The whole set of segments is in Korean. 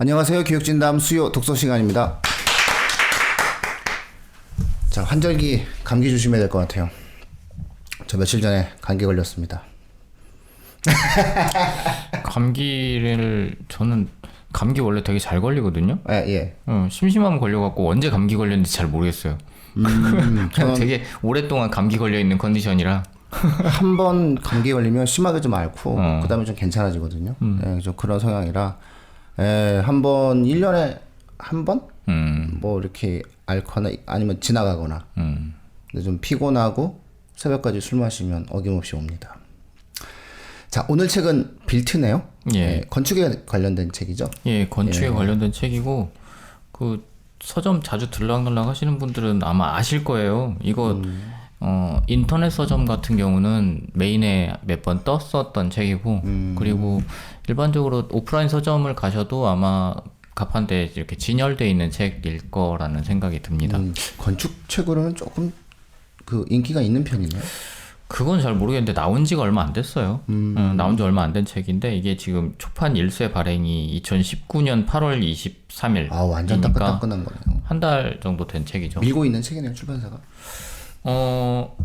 안녕하세요. 교육진담 수요 독서 시간입니다. 자, 환절기 감기 조심해야 될 것 같아요. 저 며칠 전에 감기 걸렸습니다. 저는 감기 원래 되게 잘 걸리거든요. 예. 심심하면 걸려갖고 언제 감기 걸렸는지 잘 모르겠어요. 그냥 되게 오랫동안 감기 걸려 있는 컨디션이라. 한 번 감기 걸리면 심하게 좀 앓고 그다음에 좀 괜찮아지거든요. 예, 좀 그런 성향이라 한 번 1년에 한 번? 뭐 이렇게 앓거나 아니면 지나가거나. 근데 좀 피곤하고 새벽까지 술 마시면 어김없이 옵니다. 자, 오늘 책은 빌트네요. 예. 건축에 관련된 책이죠. 예, 건축에 관련된 책이고 그 서점 자주 들락날락 하시는 분들은 아마 아실 거예요. 이거 인터넷 서점 같은 경우는 메인에 몇 번 떴었던 책이고 그리고 일반적으로 오프라인 서점을 가셔도 아마 가판대에 이렇게 진열되어 있는 책일 거라는 생각이 듭니다. 건축 책으로는 조금 그 인기가 있는 편이네요. 그건 잘 모르겠는데 나온 지가 얼마 안 됐어요. 나온 지 얼마 안 된 책인데 이게 지금 초판 1쇄 발행이 2019년 8월 23일. 아, 완전 따끈따끈한 거네요. 한 달 정도 된 책이죠. 밀고 있는 책이네요, 출판사가.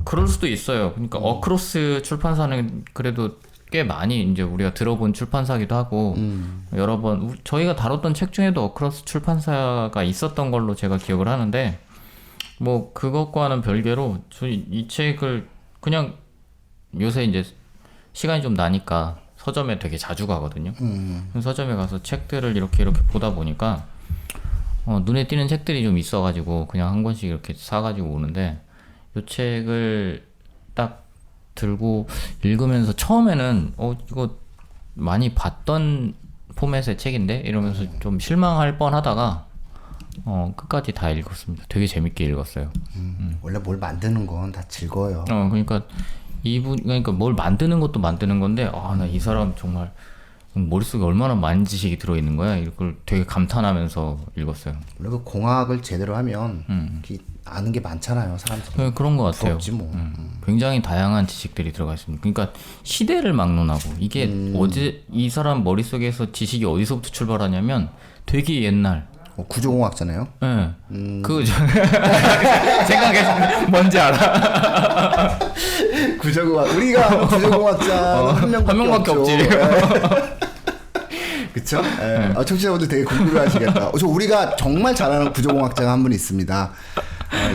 그럴 수도 있어요. 그러니까 어크로스 출판사는 그래도 꽤 많이 이제 우리가 들어본 출판사기도 하고 여러 번 저희가 다뤘던 책 중에도 어크로스 출판사가 있었던 걸로 제가 기억을 하는데 뭐 그것과는 별개로 저희 이 책을 그냥 요새 이제 시간이 좀 나니까 서점에 되게 자주 가거든요. 서점에 가서 책들을 이렇게 보다 보니까 눈에 띄는 책들이 좀 있어가지고 그냥 한 권씩 이렇게 사가지고 오는데 이 책을 딱 들고 읽으면서 처음에는 이거 많이 봤던 포맷의 책인데 이러면서 좀 실망할 뻔하다가 끝까지 다 읽었습니다. 되게 재밌게 읽었어요. 원래 뭘 만드는 건 다 즐거워요. 그러니까 그러니까 뭘 만드는 것도 만드는 건데 나 이 사람 정말 머릿속에 얼마나 많은 지식이 들어있는 거야. 이걸 되게 감탄하면서 읽었어요. 원래 그 공학을 제대로 하면 아는 게 많잖아요, 사람들이. 그런 것 같아요. 부럽지 뭐. 굉장히 다양한 지식들이 들어가 있습니다. 그러니까 시대를 막론하고 이게 어제 이 사람 머릿속에서 지식이 어디서부터 출발하냐면 되게 옛날 구조공학잖아요. 네. 생각해서 뭔지 알아. 구조공학. 우리가 구조공학자 한 명밖에 없지. 그쵸? 청취자분들 되게 궁금해하시겠다. 우리가 정말 잘하는 구조공학자가 한 분 있습니다.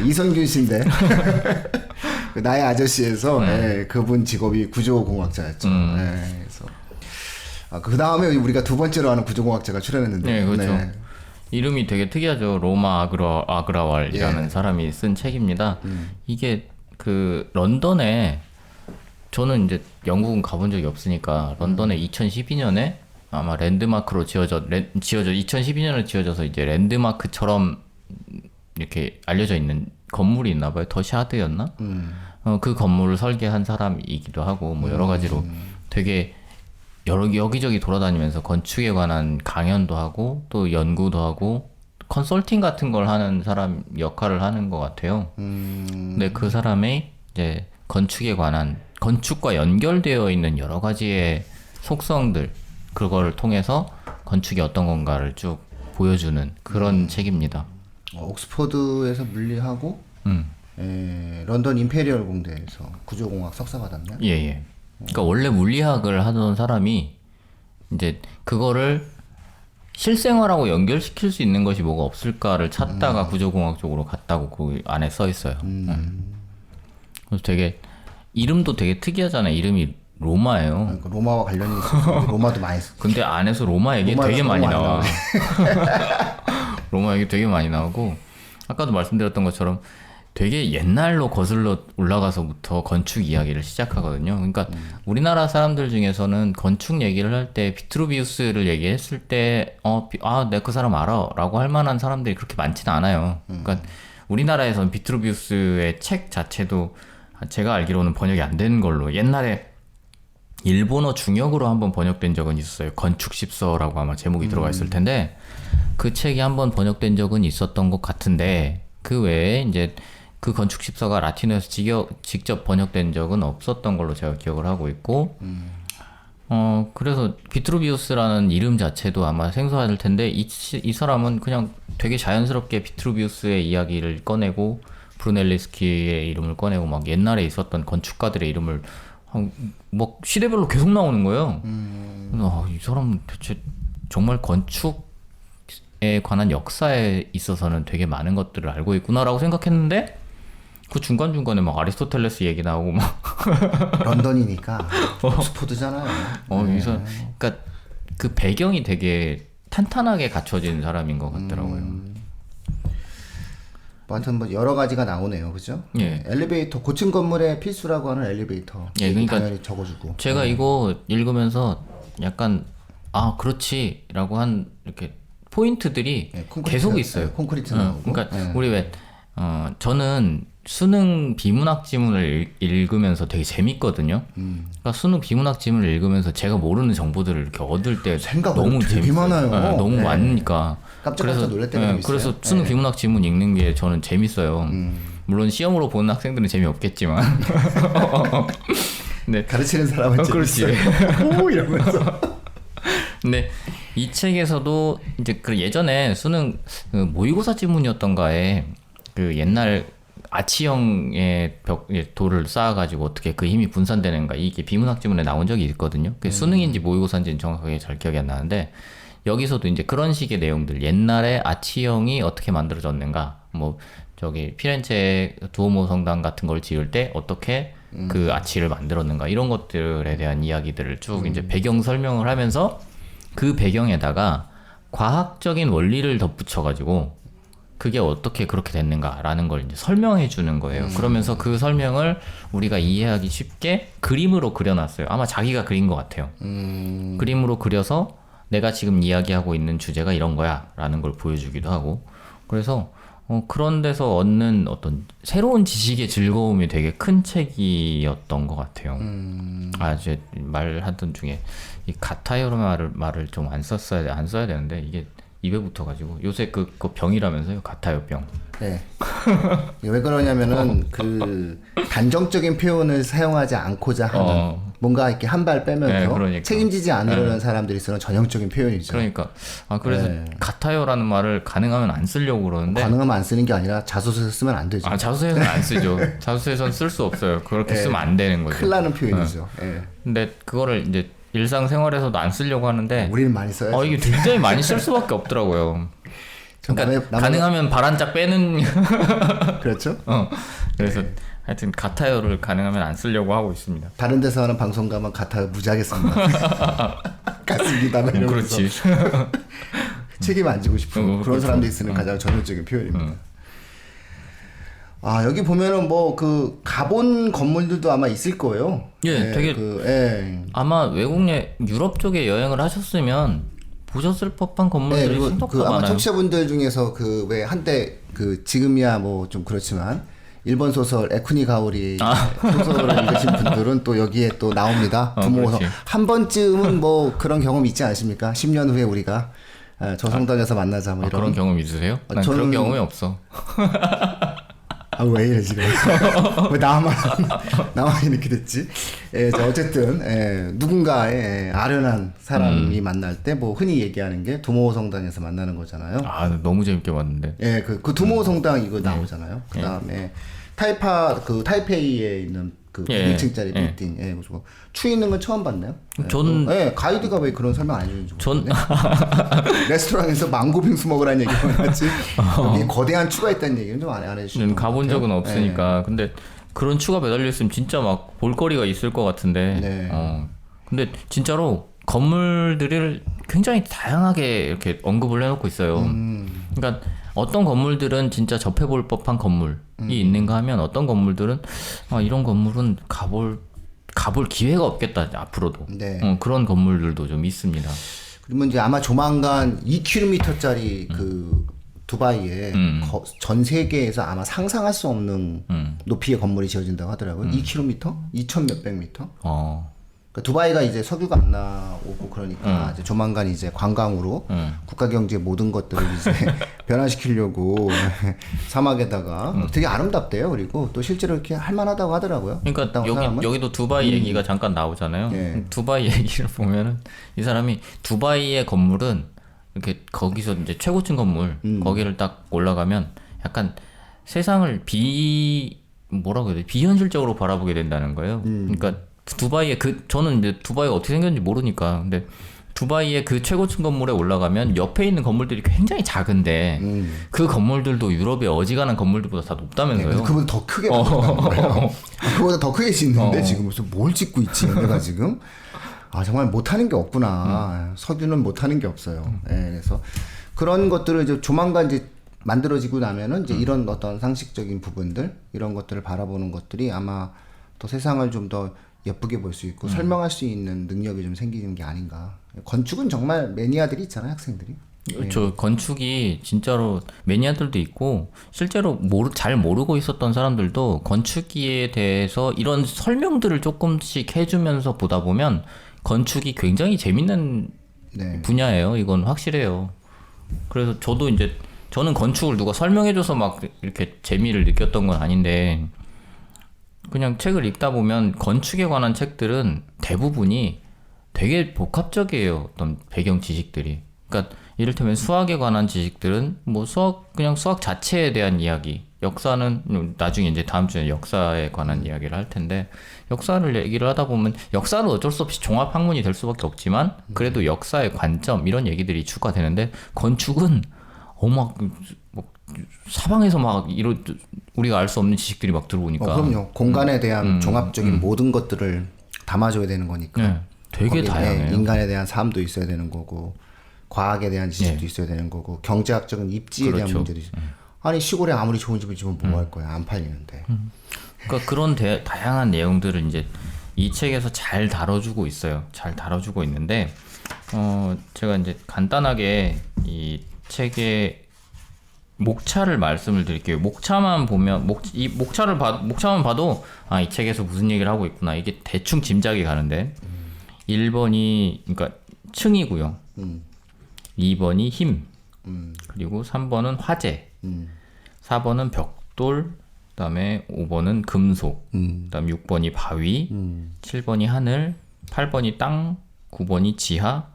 이선균 씨인데 그 나의 아저씨에서 그분 직업이 구조공학자였죠. 그래서 그 다음에 우리가 두 번째로 하는 구조공학자가 출연했는데. 네, 그렇죠. 이름이 되게 특이하죠. 로마 아그라왈이라는 사람이 쓴 책입니다. 이게 그 런던에 저는 이제 영국은 가본 적이 없으니까 런던에 2012년에 아마 랜드마크로 지어져 2012년에 지어져서 이제 랜드마크처럼 이렇게 알려져 있는 건물이 있나 봐요. 더 샤드였나? 그 건물을 설계한 사람이기도 하고 뭐 여러 가지로 되게 여기저기 돌아다니면서 건축에 관한 강연도 하고 또 연구도 하고 컨설팅 같은 걸 하는 사람 역할을 하는 것 같아요. 근데 그 사람의 이제 건축에 관한 건축과 연결되어 있는 여러 가지의 속성들 그걸 통해서 건축이 어떤 건가를 쭉 보여주는 그런 책입니다. 옥스퍼드에서 물리하고 런던 임페리얼 공대에서 구조공학 석사 받았냐? 예. 그러니까 원래 물리학을 하던 사람이 이제 그거를 실생활하고 연결시킬 수 있는 것이 뭐가 없을까를 찾다가 구조공학 쪽으로 갔다고 그 안에 써 있어요. 그래서 되게 이름도 되게 특이하잖아요. 이름이 로마예요. 그러니까 로마와 관련이 있어서 로마도 많이 써. 근데 안에서 로마 얘기 되게 많이 나와. 로마 얘기 되게 많이 나오고 아까도 말씀드렸던 것처럼 되게 옛날로 거슬러 올라가서부터 건축 이야기를 시작하거든요. 그러니까 우리나라 사람들 중에서는 건축 얘기를 할 때 비트루비우스를 얘기했을 때 내가 그 사람 알아 라고 할 만한 사람들이 그렇게 많지는 않아요. 그러니까 우리나라에서는 비트루비우스의 책 자체도 제가 알기로는 번역이 안 된 걸로 옛날에 일본어 중역으로 한번 번역된 적은 있었어요. 건축십서라고 아마 제목이 들어가 있을 텐데 그 책이 한번 번역된 적은 있었던 것 같은데 그 외에 이제 그 건축십서가 라틴어에서 직접 번역된 적은 없었던 걸로 제가 기억을 하고 있고 그래서 비트루비우스라는 이름 자체도 아마 생소할 텐데 이 사람은 그냥 되게 자연스럽게 비트루비우스의 이야기를 꺼내고 브루넬리스키의 이름을 꺼내고 막 옛날에 있었던 건축가들의 이름을 뭐 시대별로 계속 나오는 거예요. 이 사람은 대체 정말 건축에 관한 역사에 있어서는 되게 많은 것들을 알고 있구나라고 생각했는데 그 중간중간에 막 아리스토텔레스 얘기 나오고 막 런던이니까 옥스포드잖아요. 그러니까 그 배경이 되게 탄탄하게 갖춰진 사람인 것 같더라고요. 뭐 하여튼 뭐 여러 가지가 나오네요, 그죠? 예. 엘리베이터 고층 건물의 필수라고 하는 엘리베이터. 예, 그러니까 당연히 적어주고. 제가 이거 읽으면서 약간 그렇지라고 한 이렇게 포인트들이 계속 있어요. 콘크리트 나오고. 그러니까 우리 왜 저는 수능 비문학 지문을 읽으면서 되게 재밌거든요. 그러니까 수능 비문학 지문을 읽으면서 제가 모르는 정보들을 이렇게 얻을 때 너무 되게 재밌어요. 많아요. 너무 많으니까. 깜짝깜짝 놀랄 때가 있어요. 그래서 수능 비문학 지문 읽는 게 저는 재밌어요. 물론 시험으로 보는 학생들은 재미없겠지만. 네. 가르치는 사람은 그렇지. 오 이러면서. 근데 이 책에서도 이제 그 예전에 수능 모의고사 지문이었던가에 그 옛날 아치형의 돌을 쌓아가지고 어떻게 그 힘이 분산되는가 이게 비문학 지문에 나온 적이 있거든요. 그게 수능인지 모의고사인지는 정확하게 잘 기억이 안 나는데 여기서도 이제 그런 식의 내용들 옛날에 아치형이 어떻게 만들어졌는가 뭐 저기 피렌체 두오모 성당 같은 걸 지을 때 어떻게 그 아치를 만들었는가 이런 것들에 대한 이야기들을 쭉 이제 배경 설명을 하면서 그 배경에다가 과학적인 원리를 덧붙여가지고 그게 어떻게 그렇게 됐는가라는 걸 이제 설명해 주는 거예요. 그러면서 그 설명을 우리가 이해하기 쉽게 그림으로 그려놨어요. 아마 자기가 그린 것 같아요. 그림으로 그려서 내가 지금 이야기하고 있는 주제가 이런 거야 라는 걸 보여주기도 하고 그래서 그런 데서 얻는 어떤 새로운 지식의 즐거움이 되게 큰 책이었던 것 같아요. 이제 말하던 중에 이 가타요로 말을 좀 안 써야 되는데 이게 입에 붙어가지고 요새 그 병이라면서요, 가타요 병. 네. 왜 그러냐면은 그 단정적인 표현을 사용하지 않고자 하는 뭔가 이렇게 한 발 빼면서 네, 그러니까. 책임지지 않으려는 사람들이 쓰는 전형적인 표현이죠. 그러니까 그래서 네. 가타요라는 말을 가능하면 안 쓰려고 그러는데 가능하면 안 쓰는 게 아니라 자소서에 쓰면 안 되죠. 자소서에서는 안 쓰죠. 자소서에서는 쓸 수 없어요. 그렇게 쓰면 안 되는 거죠. 큰일 나는 표현이죠. 근데 그거를 이제 일상생활에서도 안 쓰려고 하는데 우리는 많이 써야죠. 이게 굉장히 많이 쓸 수밖에 없더라고요. 그러니까 가능하면 발 한 짝 빼는 그렇죠. 그래서 하여튼 가타요를 가능하면 안 쓰려고 하고 있습니다. 다른 데서 하는 방송 가면 가타요 무지하게 씁니다. 같습니다. 이러면서. 그렇지. 책임 안 지고 싶은 그런 그렇죠. 사람들이 쓰는 가장 전형적인 표현입니다. 여기 보면은 뭐 그 가본 건물들도 아마 있을 거예요. 예, 되게 아마 유럽 쪽에 여행을 하셨으면 보셨을 법한 건물들이 그리고 생각보다 그 아마 많아요. 청취자분들 중에서 그 왜 한때 그 지금이야 뭐 좀 그렇지만 일본 소설 에쿠니 가오리 소설을 읽으신 분들은 또 여기에 또 나옵니다. 두모호성 한 번쯤은 뭐 그런 경험 있지 않으십니까? 10년 후에 우리가 저성당에서 만나자 뭐 이런 그런 경험 있으세요? 난 그런 경험이 없어. 왜 이래 지금? 왜 나만 이렇게 됐지? 어쨌든 누군가의 아련한 사람이 만날 때 뭐 흔히 얘기하는 게 두모호 성당에서 만나는 거잖아요. 너무 재밌게 봤는데. 그 두모호 성당 이거 나오잖아요. 그 다음에 타이페이에 있는 그 100층짜리 빌딩. 그리고 추 있는 건 처음 봤네요. 저는 가이드가 왜 그런 설명 안 해주는지 모르겠네. 레스토랑에서 망고빙수 먹으라는 얘기만 하지. 여기 거대한 추가 있다는 얘기는 좀 안 해주시는 가본 적은 없으니까. 근데 그런 추가 매달려 있으면 진짜 막 볼거리가 있을 것 같은데. 근데 진짜로 건물들을 굉장히 다양하게 이렇게 언급을 해놓고 있어요. 그러니까 어떤 건물들은 진짜 접해볼 법한 건물이 있는가 하면 어떤 건물들은 이런 건물은 가볼 기회가 없겠다 앞으로도. 그런 건물들도 좀 있습니다. 그러면 이제 아마 조만간 2km짜리 그 두바이에 전 세계에서 아마 상상할 수 없는 높이의 건물이 지어진다고 하더라고요. 2km? 2천 몇백 미터? 그러니까 두바이가 이제 석유가 안 나오고 그러니까 이제 조만간 이제 관광으로 국가 경제 모든 것들을 이제 변화시키려고 사막에다가 되게 아름답대요. 그리고 또 실제로 이렇게 할만하다고 하더라고요. 그러니까 여기도 두바이 얘기가 잠깐 나오잖아요. 예. 두바이 얘기를 보면은 이 사람이 두바이의 건물은 이렇게 거기서 이제 최고층 건물 거기를 딱 올라가면 약간 세상을 뭐라고 해야 돼? 비현실적으로 바라보게 된다는 거예요. 그러니까 두바이의 저는 이제 두바이가 어떻게 생겼는지 모르니까 근데 두바이의 그 최고층 건물에 올라가면 옆에 있는 건물들이 굉장히 작은데 그 건물들도 유럽의 어지간한 건물들보다 다 높다면서요. 네, 그보다 더 크게 만든다는 거예요. 그보다 더 크게 짓는데 지금 무슨 뭘 짓고 있지 얘네가 지금. 아 정말 못하는 게 없구나. 석유는 못하는 게 없어요. 네, 그래서 그런 것들을 이제 조만간 이제 만들어지고 나면은 이제 이런 어떤 상식적인 부분들 이런 것들을 바라보는 것들이 아마 또 세상을 좀 더 예쁘게 볼 수 있고 설명할 수 있는 능력이 좀 생기는 게 아닌가. 건축은 정말 매니아들이 있잖아요, 학생들이. 그렇죠. 건축이 진짜로 매니아들도 있고 실제로 잘 모르고 있었던 사람들도 건축에 대해서 이런 설명들을 조금씩 해주면서 보다 보면 건축이 굉장히 재밌는 분야예요. 이건 확실해요. 그래서 저는 건축을 누가 설명해줘서 막 이렇게 재미를 느꼈던 건 아닌데 그냥 책을 읽다 보면 건축에 관한 책들은 대부분이 되게 복합적이에요. 어떤 배경 지식들이. 그러니까 이를테면 수학에 관한 지식들은 뭐 그냥 수학 자체에 대한 이야기. 역사는 나중에 이제 다음 주에 역사에 관한 이야기를 할 텐데 역사를 얘기를 하다 보면 역사는 어쩔 수 없이 종합 학문이 될 수밖에 없지만 그래도 역사의 관점 이런 얘기들이 추가되는데 건축은 사방에서 막 우리가 알 수 없는 지식들이 막 들어오니까. 그럼요. 공간에 대한 종합적인 모든 것들을 담아줘야 되는 거니까. 네, 되게 다양해요. 인간에 대한 삶도 있어야 되는 거고, 과학에 대한 지식도 있어야 되는 거고, 경제학적인 입지에 대한 문제도 있어요. 아니 시골에 아무리 좋은 집을 지으면 뭐 할 거야? 안 팔리는데. 그러니까 그런 다양한 내용들을 이제 이 책에서 잘 다뤄주고 있어요. 잘 다뤄주고 있는데, 제가 이제 간단하게 이 책의 목차를 말씀을 드릴게요. 목차만 보면 목차만 봐도 이 책에서 무슨 얘기를 하고 있구나. 이게 대충 짐작이 가는데 1번이 그러니까 층이고요. 2번이 힘. 그리고 3번은 화재. 4번은 벽돌. 그다음에 5번은 금속. 그다음 6번이 바위. 7번이 하늘. 8번이 땅. 9번이 지하.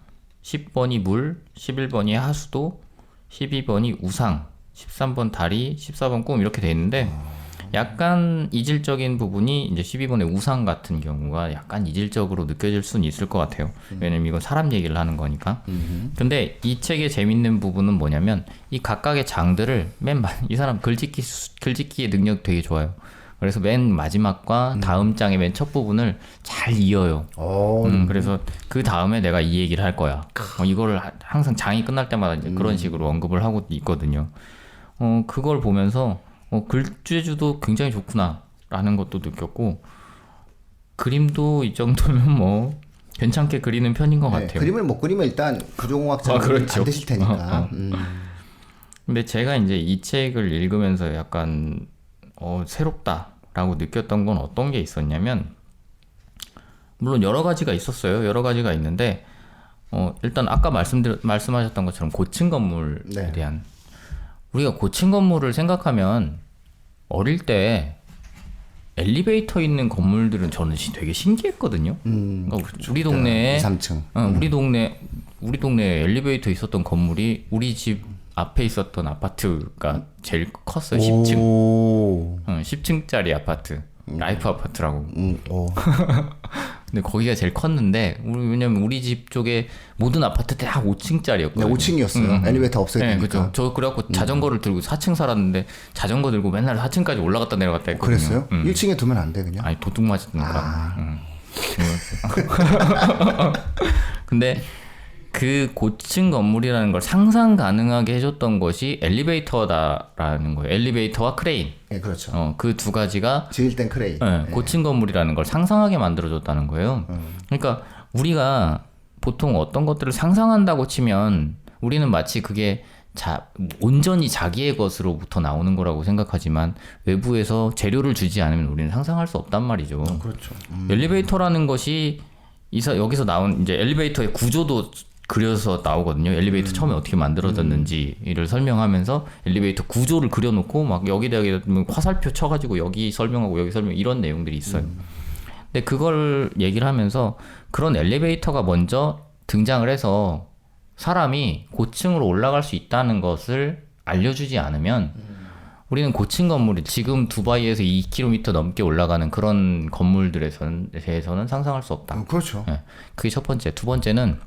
10번이 물. 11번이 하수도. 12번이 우상. 13번 다리, 14번 꿈 이렇게 돼 있는데 약간 이질적인 부분이 이제 12번의 우상 같은 경우가 약간 이질적으로 느껴질 수는 있을 것 같아요. 왜냐면 이건 사람 얘기를 하는 거니까. 근데 이 책의 재밌는 부분은 뭐냐면 이 각각의 장들을 이 사람 글짓기의 능력 되게 좋아요. 그래서 맨 마지막과 다음 장의 맨 첫 부분을 잘 이어요. 그래서 그 다음에 내가 이 얘기를 할 거야. 이거를 항상 장이 끝날 때마다 이제 그런 식으로 언급을 하고 있거든요. 그걸 보면서 글재주도 굉장히 좋구나라는 것도 느꼈고 그림도 이 정도면 뭐 괜찮게 그리는 편인 것 같아요. 그림을 못 그리면 일단 구조공학자는 그렇죠. 안 되실 테니까. 근데 제가 이제 이 책을 읽으면서 약간 새롭다라고 느꼈던 건 어떤 게 있었냐면 물론 여러 가지가 있었어요. 여러 가지가 있는데 일단 아까 말씀하셨던 것처럼 고층 건물에 대한 우리가 고층 건물을 생각하면 어릴 때 엘리베이터 있는 건물들은 저는 되게 신기했거든요. 그러니까 우리 동네에 2, 3층. 우리 동네에 엘리베이터 있었던 건물이 우리 집 앞에 있었던 아파트가 제일 컸어요. 10층. 10층짜리 아파트. 라이프 아파트라고. 근데 거기가 제일 컸는데 왜냐면 우리 집 쪽에 모든 아파트 다 5층짜리였거든요. 네, 5층이었어요. 엘리베이터 없어야 되니까. 그렇죠. 저 그래갖고 자전거를 들고 4층 살았는데 자전거 들고 맨날 4층까지 올라갔다 내려갔다 했거든요. 그랬어요? 1층에 두면 안 돼 그냥? 아니 도둑 맞았던 거라. 근데 그 고층 건물이라는 걸 상상 가능하게 해줬던 것이 엘리베이터다라는 거예요. 엘리베이터와 크레인. 네, 그렇죠. 그 두 가지가 지을 땐 크레인. 고층 건물이라는 걸 상상하게 만들어줬다는 거예요. 그러니까 우리가 보통 어떤 것들을 상상한다고 치면 우리는 마치 그게 온전히 자기의 것으로부터 나오는 거라고 생각하지만 외부에서 재료를 주지 않으면 우리는 상상할 수 없단 말이죠. 그렇죠. 엘리베이터라는 것이 여기서 나온 이제 엘리베이터의 구조도 그려서 나오거든요. 엘리베이터 처음에 어떻게 만들어졌는지를 설명하면서 엘리베이터 구조를 그려놓고 막 여기다 화살표 쳐가지고 여기 설명하고 여기 설명 이런 내용들이 있어요. 근데 그걸 얘기를 하면서 그런 엘리베이터가 먼저 등장을 해서 사람이 고층으로 올라갈 수 있다는 것을 알려주지 않으면 우리는 고층 건물이 지금 두바이에서 2km 넘게 올라가는 그런 건물들에 대해서는 상상할 수 없다. 그렇죠. 네. 그게 첫 번째. 두 번째는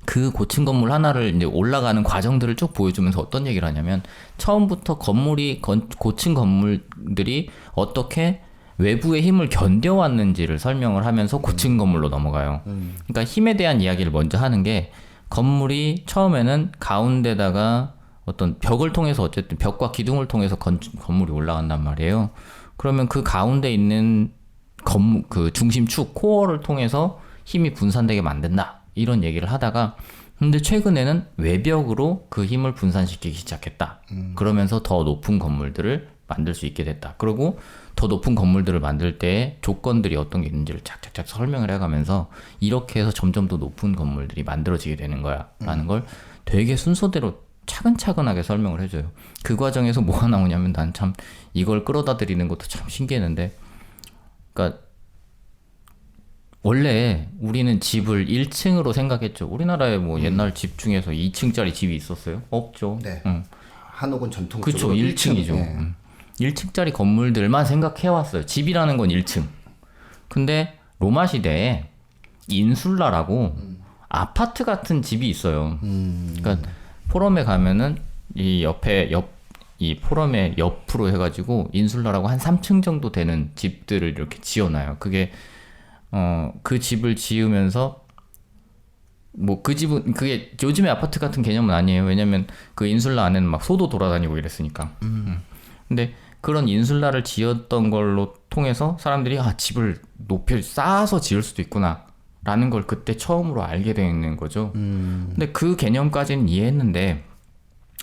그 고층 건물 하나를 이제 올라가는 과정들을 쭉 보여주면서 어떤 얘기를 하냐면 처음부터 고층 건물들이 어떻게 외부의 힘을 견뎌왔는지를 설명을 하면서 고층 건물로 넘어가요. 그러니까 힘에 대한 이야기를 먼저 하는 게 건물이 처음에는 가운데다가 어떤 벽을 통해서 어쨌든 벽과 기둥을 통해서 건물이 올라간단 말이에요. 그러면 그 가운데 있는 그 중심축 코어를 통해서 힘이 분산되게 만든다. 이런 얘기를 하다가 근데 최근에는 외벽으로 그 힘을 분산시키기 시작했다. 그러면서 더 높은 건물들을 만들 수 있게 됐다. 그리고 더 높은 건물들을 만들 때 조건들이 어떤 게 있는지를 착착착 설명을 해가면서 이렇게 해서 점점 더 높은 건물들이 만들어지게 되는 거야 라는 걸 되게 순서대로 차근차근하게 설명을 해줘요. 그 과정에서 뭐가 나오냐면 난 참 이걸 끌어다 드리는 것도 참 신기했는데 그러니까 원래 우리는 집을 1층으로 생각했죠. 우리나라에 뭐 옛날 집 중에서 2층짜리 집이 있었어요? 없죠. 네. 응. 한옥은 전통적으로 그렇죠. 1층이죠. 네. 1층짜리 건물들만 생각해왔어요. 집이라는 건 1층. 근데 로마 시대에 인술라라고 아파트 같은 집이 있어요. 그러니까 포럼에 가면은 이 이 포럼의 옆으로 해가지고 인술라라고 한 3층 정도 되는 집들을 이렇게 지어놔요. 그게 그 집을 지으면서 뭐 그 집은 그게 요즘의 아파트 같은 개념은 아니에요. 왜냐면 그 인술라 안에는 막 소도 돌아다니고 이랬으니까. 근데 그런 인술라를 지었던 걸로 통해서 사람들이 집을 높여 쌓아서 지을 수도 있구나 라는 걸 그때 처음으로 알게 되는 거죠. 근데 그 개념까지는 이해했는데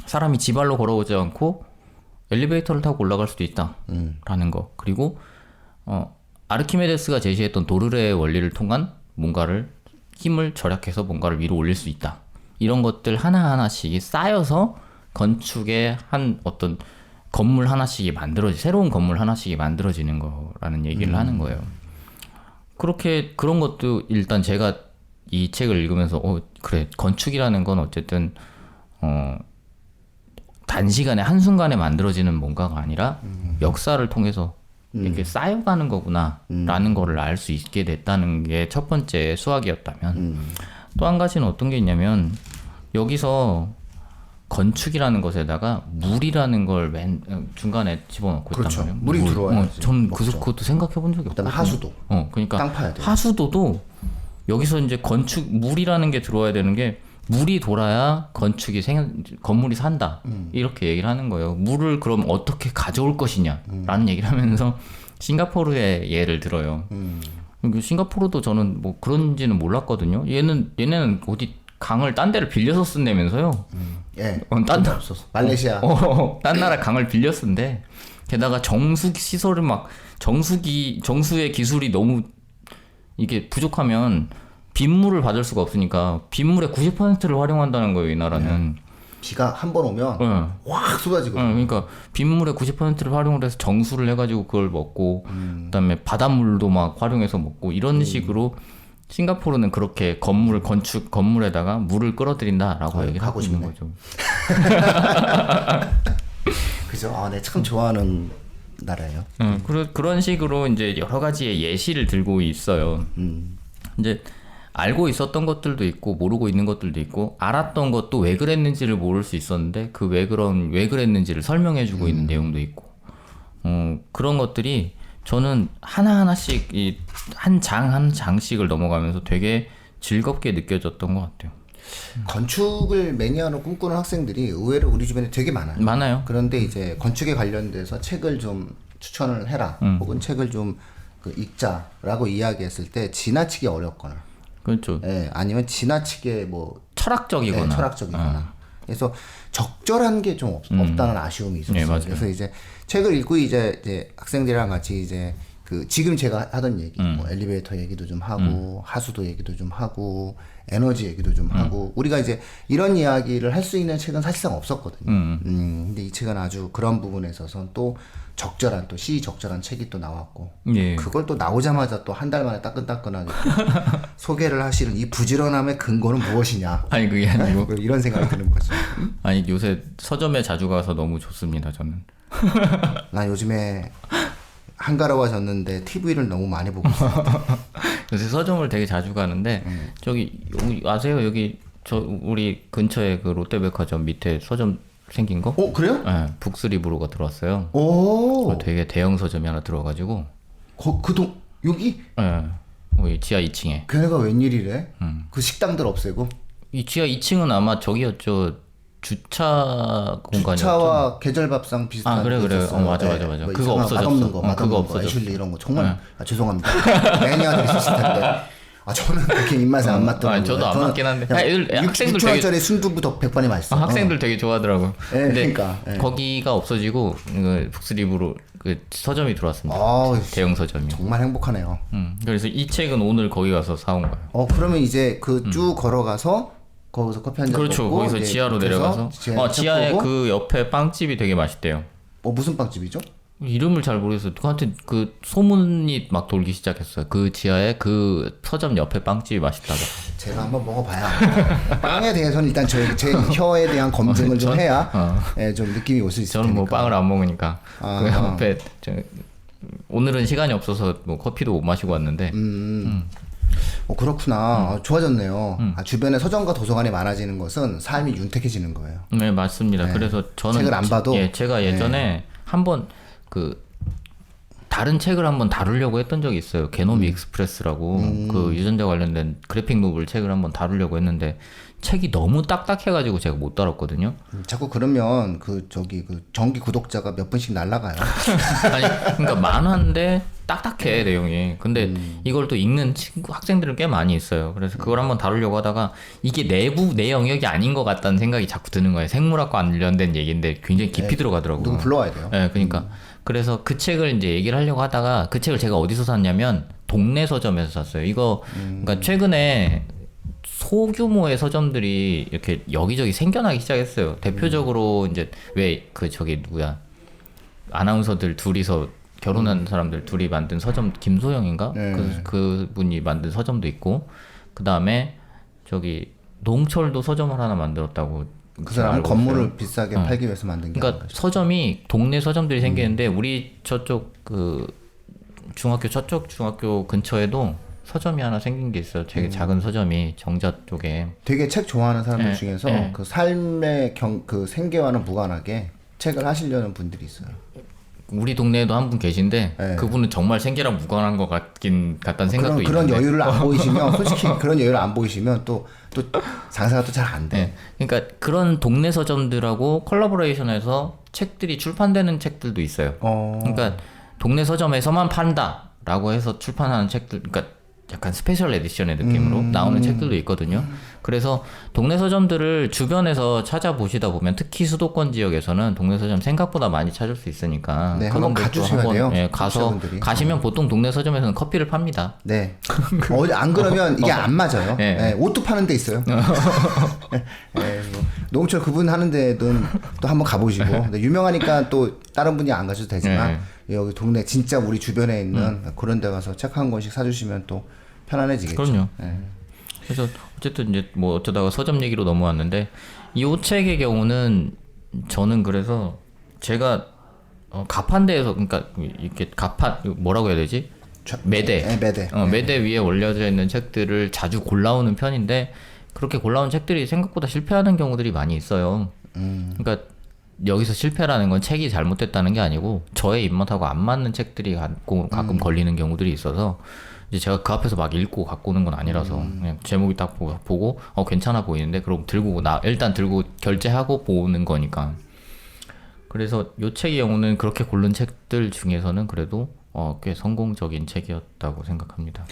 사람이 지발로 걸어오지 않고 엘리베이터를 타고 올라갈 수도 있다 라는 거. 그리고 아르키메데스가 제시했던 도르래의 원리를 통한 뭔가를 힘을 절약해서 뭔가를 위로 올릴 수 있다. 이런 것들 하나하나씩 쌓여서 건축의 한 어떤 건물 하나씩이 새로운 건물 하나씩이 만들어지는 거라는 얘기를 하는 거예요. 그렇게 그런 것도 일단 제가 이 책을 읽으면서 그래 건축이라는 건 어쨌든 단시간에 한순간에 만들어지는 뭔가가 아니라 역사를 통해서 이렇게 쌓여가는 거구나라는 거를 알 수 있게 됐다는 게 첫 번째 수학이었다면 또 한 가지는 어떤 게 있냐면 여기서 건축이라는 것에다가 물이라는 걸 맨 중간에 집어넣고 그렇죠. 있단 말이에요. 물이 들어와야지. 전 그것도 생각해 본 적이 없고. 그다음에 하수도. 그러니까 땅 파야 돼. 하수도도 여기서 이제 물이라는 게 들어와야 되는 게 물이 돌아야 건물이 산다. 이렇게 얘기를 하는 거예요. 물을 그럼 어떻게 가져올 것이냐라는 얘기를 하면서 싱가포르의 예를 들어요. 싱가포르도 저는 뭐 그런지는 몰랐거든요. 얘네는 어디 강을 딴 데를 빌려서 쓴다면서요. 예. 딴 나라 없었어. 말레이시아. 딴 나라 강을 빌려 쓴대. 게다가 정수 시설을 막 정수의 기술이 너무 이게 부족하면 빗물을 받을 수가 없으니까 빗물의 90%를 활용한다는 거예요, 이 나라는. 비가 한 번 오면 확 쏟아지거든요. 그러니까 빗물의 90%를 활용을 해서 정수를 해가지고 그걸 먹고 그다음에 바닷물도 막 활용해서 먹고 이런 식으로 싱가포르는 그렇게 건물에다가 물을 끌어들인다라고 얘기하고 있는 거죠. 그죠? 네, 참 좋아하는 나라예요. 그런 식으로 이제 여러 가지의 예시를 들고 있어요. 이제 알고 있었던 것들도 있고 모르고 있는 것들도 있고 알았던 것도 왜 그랬는지를 모를 수 있었는데 그 왜 그랬는지를 설명해주고 있는 내용도 있고 그런 것들이 저는 하나하나씩 한 장씩을 넘어가면서 되게 즐겁게 느껴졌던 것 같아요. 건축을 매니아로 꿈꾸는 학생들이 의외로 우리 주변에 되게 많아요. 많아요. 그런데 이제 건축에 관련돼서 책을 좀 추천을 해라, 혹은 책을 좀 읽자라고 이야기했을 때 지나치게 어렵거나, 그렇죠. 예, 아니면 지나치게 뭐 철학적이거나, 예, 철학적이거나. 그래서 적절한 게 좀 없다는 아쉬움이 있었어요. 맞아요. 그래서 이제 책을 읽고 이제 학생들이랑 같이 이제 그 지금 제가 하던 얘기, 뭐 엘리베이터 얘기도 좀 하고 하수도 얘기도 좀 하고 에너지 얘기도 좀 하고 우리가 이제 이런 이야기를 할 수 있는 책은 사실상 없었거든요. 근데 이 책은 아주 그런 부분에 있어서 또 적절한 또 시적절한 책이 또 나왔고 예. 그걸 또 나오자마자 또 한 달 만에 따끈따끈하게 소개를 하시는 이 부지런함의 근거는 무엇이냐? 아니 그게 아니고 이런 생각이 드는 거죠. 아니 요새 서점에 자주 가서 너무 좋습니다 저는. 나 요즘에 한가로워졌는데 TV를 너무 많이 보고 있어요. 요새 서점을 되게 자주 가는데 저기 아세요 여기 저 우리 근처에 그 롯데백화점 밑에 서점 생긴 거? 그래요? 네, 북스리브로가 들어왔어요. 오, 되게 대형 서점이 하나 들어가지고. 그동 여기 네, 이 지하 2층에. 걔네가 웬일이래? 그 식당들 없애고 이 지하 2층은 아마 저기였죠. 주차 공간이었죠. 주차와 계절밥상 비슷한 아, 그래. 게 있었어요. 맞아. 뭐 그거 이상한 없어졌어. 맛없는 거, 그거 없어졌어. 애슐리 이런 거 정말 죄송합니다. 매니아들이 있었을 텐데. 저는 그렇게 입맛에 안 맞더라고요. 아니, 저도 안 맞긴 한데. 학생들 6천원짜리 순두부도 100번이 맛있어. 학생들 되게 좋아하더라고요. 근데 그러니까. 거기가 없어지고 북스리브로 그 서점이 들어왔습니다. 대형 서점이. 정말 행복하네요. 그래서 이 책은 오늘 거기 가서 사온 거예요. 그러면 이제 그 쭉 걸어가서 거기서 커피 한잔 그렇죠. 먹고 거기서 지하로 내려가서 지하에 그 옆에 빵집이 되게 맛있대요. 무슨 빵집이죠? 이름을 잘 모르겠어요. 하여튼 그 소문이 막 돌기 시작했어요. 그 지하에 그 서점 옆에 빵집이 맛있다고. 제가 한번 먹어봐야. 빵에 대해서는 일단 제 혀에 대한 검증을 좀 해야 좀 느낌이 올 수 있을 테니까. 저는 뭐 빵을 안 먹으니까 그 옆에 오늘은 시간이 없어서 뭐 커피도 못 마시고 왔는데. 그렇구나. 좋아졌네요. 주변에 서점과 도서관이 많아지는 것은 삶이 윤택해지는 거예요. 네, 맞습니다. 그래서 저는 책을 안 봐도 제가 예전에 한번 그 다른 책을 한번 다루려고 했던 적이 있어요. 게노미 익스프레스라고 그 유전자 관련된 그래픽 노블 책을 한번 다루려고 했는데 책이 너무 딱딱해가지고 제가 못 다뤘거든요. 자꾸 그러면 그 정기 구독자가 몇 분씩 날라가요. 아니 그러니까 만화인데 딱딱해 내용이. 근데 이걸 또 읽는 학생들은 꽤 많이 있어요. 그래서 그걸 한번 다루려고 하다가 이게 내 영역이 아닌 것 같다는 생각이 자꾸 드는 거예요. 생물학과 관련된 얘기인데 굉장히 깊이 들어가더라고요. 누구 불러와야 돼요. 네, 그러니까 그래서 그 책을 이제 얘기를 하려고 하다가 그 책을 제가 어디서 샀냐면 동네 서점에서 샀어요. 이거 그러니까 최근에 소규모의 서점들이 이렇게 여기저기 생겨나기 시작했어요. 대표적으로 이제 왜 누구야 아나운서들 둘이서 결혼한 사람들 둘이 만든 서점 김소영인가? 그 분이 만든 서점도 있고 그 다음에 노홍철도 서점을 하나 만들었다고. 그 사람은 건물을 비싸게 팔기 위해서 만든 게 그러니까 서점이 동네 서점들이 생기는데 우리 저쪽 그 중학교 근처에도 서점이 하나 생긴 게 있어요. 되게 작은 서점이 정자 쪽에. 되게 책 좋아하는 사람들 중에서 그 삶의 그 생계와는 무관하게 책을 하시려는 분들이 있어요. 우리 동네에도 한 분 계신데 그분은 정말 생계랑 무관한 것 같다는 생각도 있는데 그런 여유를 안 보이시면 솔직히 그런 여유를 안 보이시면 또 장사가 또 잘 안 돼. 그러니까 그런 동네 서점들하고 콜라보레이션해서 책들이 출판되는 책들도 있어요. 그러니까 동네 서점에서만 판다라고 해서 출판하는 책들, 그러니까 약간 스페셜 에디션의 느낌으로 나오는 책들도 있거든요. 그래서 동네 서점들을 주변에서 찾아보시다 보면 특히 수도권 지역에서는 동네 서점 생각보다 많이 찾을 수 있으니까 한번 가주셔야 돼요. 가시면 보통 동네 서점에서는 커피를 팝니다. 네. 안 그러면 이게 안 맞아요. 옷도 파는 데 있어요. 노홍철 그분 하는 데는 또 한번 가보시고 유명하니까 또 다른 분이 안 가셔도 되지만 여기 동네 진짜 우리 주변에 있는 그런 데 가서 책 한 권씩 사주시면 또 편안해지겠죠. 그럼요. 그래서 어쨌든 이제 뭐 어쩌다가 서점 얘기로 넘어왔는데 이 책의 경우는 저는 그래서 제가 가판대에서 그러니까 이렇게 뭐라고 해야 되지? 매대. 매대 위에 올려져 있는 책들을 자주 골라오는 편인데 그렇게 골라온 책들이 생각보다 실패하는 경우들이 많이 있어요. 그러니까 여기서 실패라는 건 책이 잘못됐다는 게 아니고 저의 입맛하고 안 맞는 책들이 가끔 걸리는 경우들이 있어서 이제 제가 그 앞에서 막 읽고 갖고 오는 건 아니라서 그냥 제목이 딱 보고 괜찮아 보이는데 그럼 일단 들고 결제하고 보는 거니까. 그래서 요 책의 경우는 그렇게 고른 책들 중에서는 그래도 꽤 성공적인 책이었다고 생각합니다.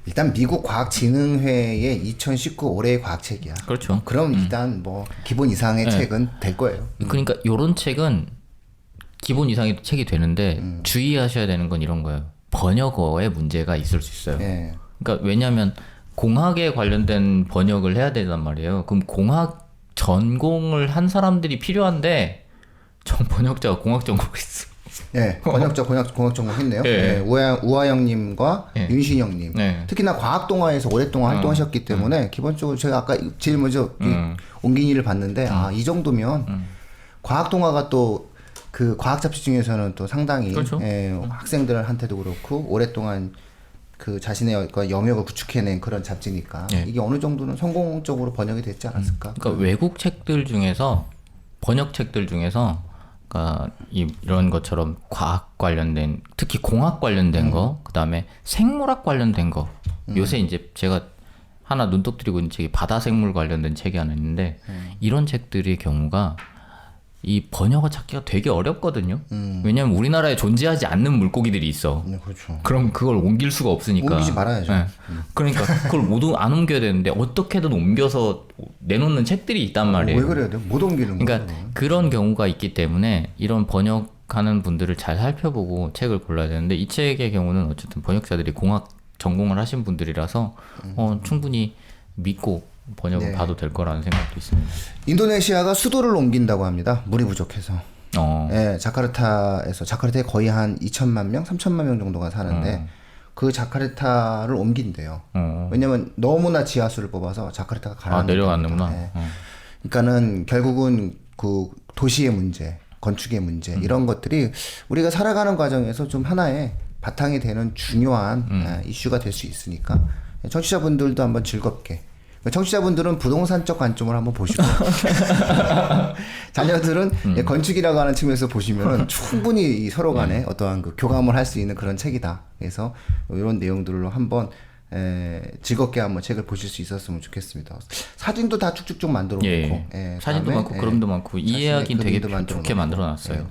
일단 미국 과학진흥회의 2019 올해의 과학책이야. 그렇죠. 그럼 일단 뭐 기본 이상의 책은 될 거예요. 그러니까 요런 책은 기본 이상의 책이 되는데 주의하셔야 되는 건 이런 거예요. 번역어에 문제가 있을 수 있어요. 예. 그러니까 왜냐하면 공학에 관련된 번역을 해야 되단 말이에요. 그럼 공학 전공을 한 사람들이 필요한데 전 번역자가 공학 전공을 했어. 예, 번역자 공학 전공 했네요. 예. 예, 우하영님과 예. 윤신영님. 네. 특히나 과학동아에서 오랫동안 활동하셨기 때문에 기본적으로 제가 아까 제일 먼저 옹gin이를 봤는데 이 정도면 과학동아가 또 그 과학 잡지 중에서는 또 상당히 그렇죠. 예, 학생들한테도 그렇고 오랫동안 그 자신의 영역을 구축해낸 그런 잡지니까 예. 이게 어느 정도는 성공적으로 번역이 됐지 않았을까? 그러니까 외국 책들 중에서 번역 책들 중에서 그러니까 이런 것처럼 과학 관련된 특히 공학 관련된 거 그다음에 생물학 관련된 거 요새 이제 제가 하나 눈독 들이고 있는 책이 바다 생물 관련된 책이 하나 있는데 이런 책들의 경우가 이 번역어 찾기가 되게 어렵거든요. 왜냐하면 우리나라에 존재하지 않는 물고기들이 있어. 그렇죠. 그럼 그걸 옮길 수가 없으니까. 옮기지 말아야죠. 네. 그러니까 그걸 모두 안 옮겨야 되는데 어떻게든 옮겨서 내놓는 책들이 있단 말이에요. 왜 그래야 돼? 못 옮기는 거예요. 그러니까 그런 경우가 있기 때문에 이런 번역하는 분들을 잘 살펴보고 책을 골라야 되는데 이 책의 경우는 어쨌든 번역자들이 공학 전공을 하신 분들이라서 충분히 믿고 번역을 네. 봐도 될 거라는 생각도 있습니다. 인도네시아가 수도를 옮긴다고 합니다. 물이 부족해서. 예, 자카르타에 거의 한 2천만 명, 3천만 명 정도가 사는데 그 자카르타를 옮긴대요. 왜냐면 너무나 지하수를 뽑아서 자카르타가 가라앉는다. 내려가는구나. 예. 그러니까는 결국은 그 도시의 문제, 건축의 문제 이런 것들이 우리가 살아가는 과정에서 좀 하나의 바탕이 되는 중요한 이슈가 될 수 있으니까 청취자분들도 한번 즐겁게 청취자분들은 부동산적 관점을 한번 보시고 자녀들은 건축이라고 하는 측면에서 보시면은 충분히 이 서로 간에 어떠한 그 교감을 할 수 있는 그런 책이다. 그래서 이런 내용들로 한번 즐겁게 한번 책을 보실 수 있었으면 좋겠습니다. 사진도 다 쭉쭉쭉 만들어 놓고 예. 사진도 많고 그림도 많고 이해하기는 되게 좋게 만들어 놨어요.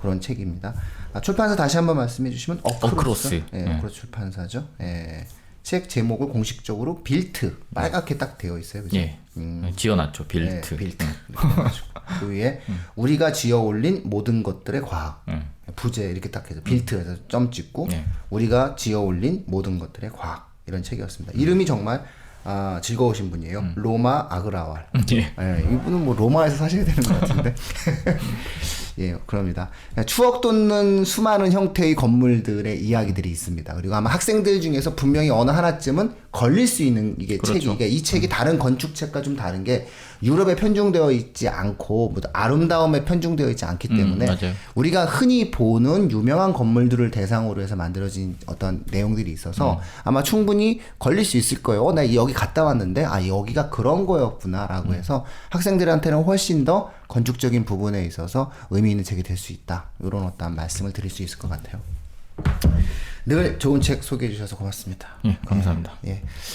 그런 책입니다. 출판사 다시 한번 말씀해 주시면 어크로스. 예. 어크로스 출판사죠. 예. 책 제목을 공식적으로 빌트 빨갛게 딱 되어 있어요. 그죠? 예. 지어놨죠. 빌트. 네, 빌트. 그 위에 우리가 지어 올린 모든 것들의 과학. 부제 이렇게 딱 해서 빌트에서 점 찍고 우리가 지어 올린 모든 것들의 과학. 이런 책이었습니다. 이름이 정말 즐거우신 분이에요. 로마 아그라왈. 예, 이분은 뭐 로마에서 사셔야 되는 것 같은데. 예, 그럽니다. 추억 돋는 수많은 형태의 건물들의 이야기들이 있습니다. 그리고 아마 학생들 중에서 분명히 어느 하나쯤은 걸릴 수 있는 이게 그렇죠. 책이, 이 책이 다른 건축책과 좀 다른 게 유럽에 편중되어 있지 않고 뭐 아름다움에 편중되어 있지 않기 때문에 맞아요. 우리가 흔히 보는 유명한 건물들을 대상으로 해서 만들어진 어떤 내용들이 있어서 아마 충분히 걸릴 수 있을 거예요. 나 여기 갔다 왔는데 여기가 그런 거였구나라고 해서 학생들한테는 훨씬 더 건축적인 부분에 있어서 의미 있는 책이 될 수 있다. 이런 어떤 말씀을 드릴 수 있을 것 같아요. 늘 좋은 책 소개해 주셔서 고맙습니다. 예, 감사합니다.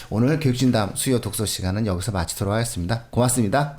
오늘 교육진담 수요 독서 시간은 여기서 마치도록 하겠습니다. 고맙습니다.